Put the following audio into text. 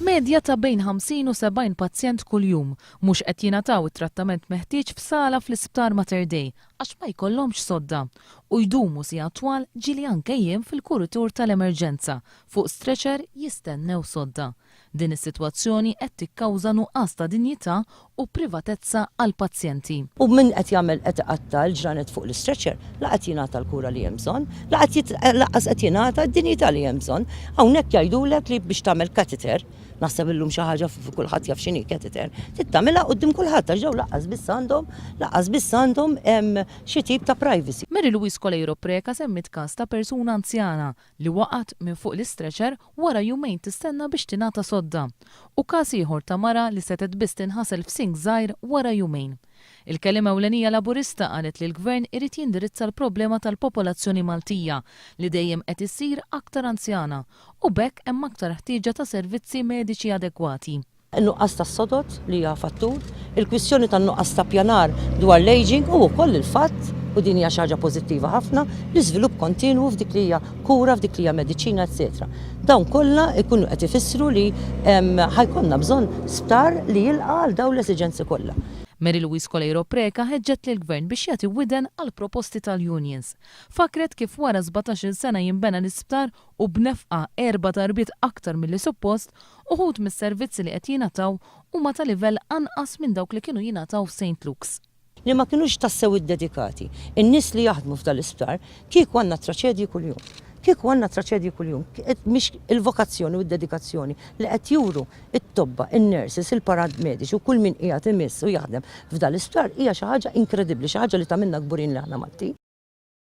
Medja ta' bejn 50 u 70 pazjent kuljum mhux qed jingħataw it-trattament meħtieġ f'sala fl-isptar Mater Dei għax ma jkollhomx sodda u jdumu sigħat twal ġieli anke jiem fil-kuritur tal-emerġenza fuq stretcher jistennew sodda. Din is-sitwazzjoni qed tikkawża nuqqas ta' dinjità u privatezza għal pazjenti. U min qed jagħmel qed iqatta l-ġranet fuq l-stretcher la qed jingħata l-kura li hemm bżonn, laqqas qed jingħata d-dinjità li hemm bżonn. Hawnhekk jgħidulek li biex tagħmel catheter, naħseb illum xi ħaġa kulħadd jaf x'inhi catheter, tittamilha quddiem kulħadd għax ġew laqqas biss għandhom xi tip ta' privacy. Mary Louise Colejro Preka semmit każ ta' persuna anzjana li waqgħet minn fuq l-istretcher wara jumejn tistenna biex tingħata sodda. U każ ieħor ta' mara li setet biss tinħasel f'sink żgħir wara jumejn. Il-kelima ewlenija laburista qalet li l-Gvern irid jindirizza l-problema tal-popolazzjoni Maltija li dejjem qed issir aktar anzjana u bekk hemm aktar ħtieġa ta' servizzi mediċi adekwati. Il-nuqqas ta' sodot li hija fattur, il-kwistjoni tan-nuqqas ta' pjanar dwar l-aging u wkoll il-fatt u din hija xi ħaġa pożittiva ħafna l-iżvilupp kontinwu f'dik li hija kura, f'dik li hija mediċina, etc. Dawn kollha jkunu qed ifissru li ħajkonna bżonn sptar li jilqa' għal dawn l-esiġenzi kollha. Mary Louise Colejro Preka ħeġġet lill-Gvern biex jagħti widen għal proposti tal-unions. Fakret kif wara 17-il sena jinbena l-isptar u b'nefqa 4 darbiet aktar milli suppost uħud mis-servizzi li qed jingħataw huma ta' livell anqas minn dawk li kienu jingħataw f'St. Luke's. Li ma kinux tassew id-dedikati. In-nies li jaħdmu f'dal-isptar kieku għandna traċedji kuljum. Kieku għandna traċedji kuljum, mhix il-vokazzjoni u d-dedikazzjoni li qed juru it-tobba, in-nurses, il-paramediċi u kull min qiegħed imiss u jaħdem f'dal-isptar hija xi ħaġa inkredibbli, xi ħaġa li tagħmilna kburin li aħna Maltin.